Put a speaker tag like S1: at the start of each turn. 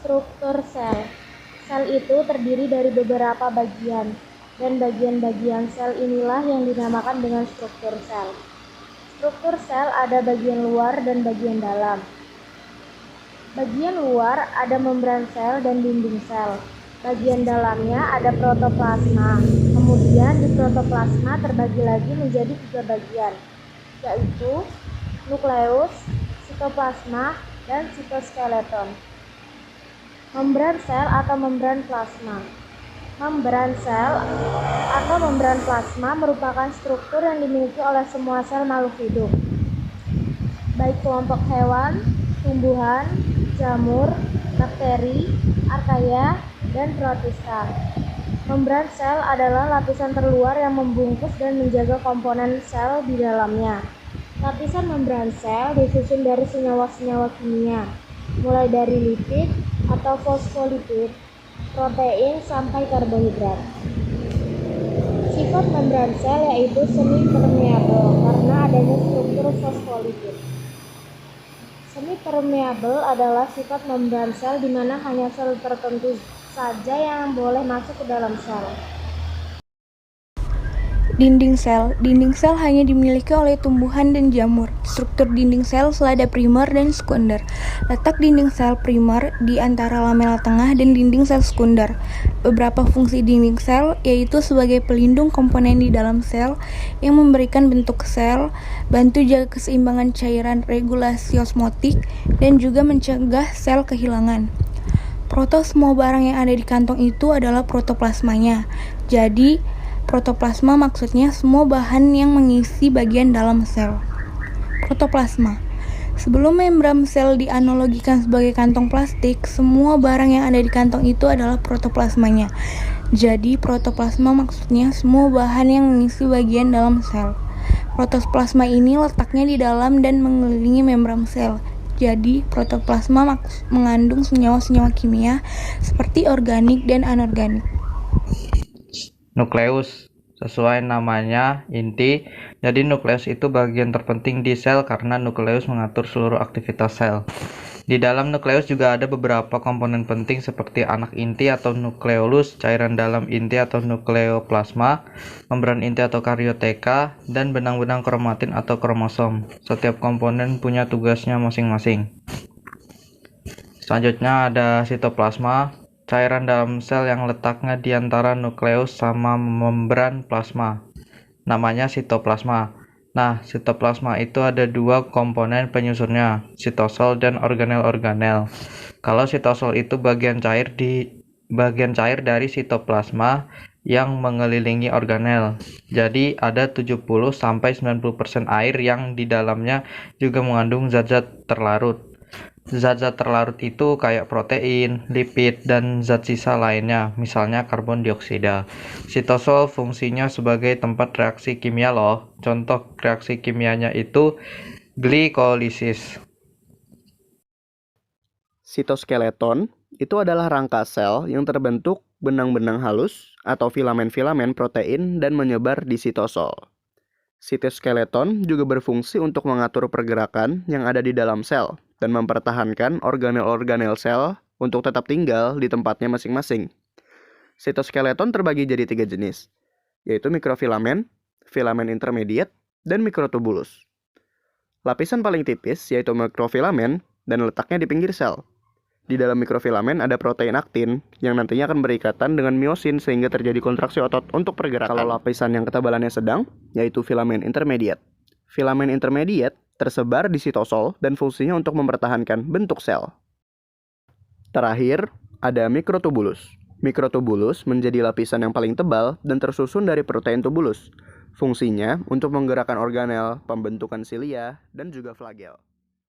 S1: Struktur sel. Sel itu terdiri dari beberapa bagian, dan bagian-bagian sel inilah yang dinamakan dengan struktur sel. Struktur sel ada bagian luar dan bagian dalam. Bagian luar ada membran sel dan dinding sel. Bagian dalamnya ada protoplasma. Kemudian di protoplasma terbagi lagi menjadi 3 bagian, yaitu nukleus, sitoplasma, dan sitoskeleton. Membran sel atau membran plasma. Membran sel atau membran plasma merupakan struktur yang dimiliki oleh semua sel makhluk hidup, baik kelompok hewan, tumbuhan, jamur, bakteri, archaea, dan protista. Membran sel adalah lapisan terluar yang membungkus dan menjaga komponen sel di dalamnya. Lapisan membran sel disusun dari senyawa-senyawa kimia, mulai dari lipid atau fosfolipid, protein, sampai karbohidrat. Sifat membran sel yaitu semi-permeable karena adanya struktur fosfolipid. Semi-permeable adalah sifat membran sel di mana hanya sel tertentu saja yang boleh masuk ke dalam sel.
S2: Dinding sel. Dinding sel hanya dimiliki oleh tumbuhan dan jamur. Struktur dinding sel selada primer dan sekunder. Letak dinding sel primer di antara lamela tengah dan dinding sel sekunder. Beberapa fungsi dinding sel yaitu sebagai pelindung komponen di dalam sel yang memberikan bentuk sel, bantu jaga keseimbangan cairan regulasi osmotik, dan juga mencegah sel kehilangan. Semua barang yang ada di kantong itu adalah protoplasmanya. Jadi, protoplasma maksudnya semua bahan yang mengisi bagian dalam sel. Protoplasma. Sebelum membran sel dianalogikan sebagai kantong plastik, semua barang yang ada di kantong itu adalah protoplasmanya. Jadi, protoplasma maksudnya semua bahan yang mengisi bagian dalam sel. Protoplasma ini letaknya di dalam dan mengelilingi membran sel. Jadi, protoplasma mengandung senyawa-senyawa kimia seperti organik dan anorganik.
S3: Nukleus. Sesuai namanya, inti. Jadi nukleus itu bagian terpenting di sel karena nukleus mengatur seluruh aktivitas sel. Di dalam nukleus juga ada beberapa komponen penting seperti anak inti atau nukleolus, cairan dalam inti atau nukleoplasma, membran inti atau karioteka, dan benang-benang kromatin atau kromosom. Setiap komponen punya tugasnya masing-masing. Selanjutnya ada sitoplasma. Cairan dalam sel yang letaknya di antara nukleus sama membran plasma. Namanya sitoplasma. Nah, sitoplasma itu ada 2 komponen penyusunnya, sitosol dan organel-organel. Kalau sitosol itu bagian cair dari sitoplasma yang mengelilingi organel. Jadi ada 70-90% air yang di dalamnya juga mengandung zat-zat terlarut. Zat-zat terlarut itu kayak protein, lipid, dan zat sisa lainnya, misalnya karbon dioksida. Sitosol fungsinya sebagai tempat reaksi kimia loh. Contoh reaksi kimianya itu glikolisis.
S4: Sitoskeleton itu adalah rangka sel yang terbentuk benang-benang halus atau filamen-filamen protein dan menyebar di sitosol. Sitoskeleton juga berfungsi untuk mengatur pergerakan yang ada di dalam sel dan mempertahankan organel-organel sel untuk tetap tinggal di tempatnya masing-masing. Sitoskeleton terbagi jadi 3 jenis, yaitu mikrofilamen, filamen intermediate, dan mikrotubulus. Lapisan paling tipis yaitu mikrofilamen dan letaknya di pinggir sel. Di dalam mikrofilamen ada protein aktin yang nantinya akan berikatan dengan miosin sehingga terjadi kontraksi otot untuk pergerakan. Kalau lapisan yang ketebalannya sedang, yaitu filamen intermediate. Filamen intermediate tersebar di sitosol dan fungsinya untuk mempertahankan bentuk sel. Terakhir, ada mikrotubulus. Mikrotubulus menjadi lapisan yang paling tebal dan tersusun dari protein tubulus. Fungsinya untuk menggerakkan organel, pembentukan silia, dan juga flagel.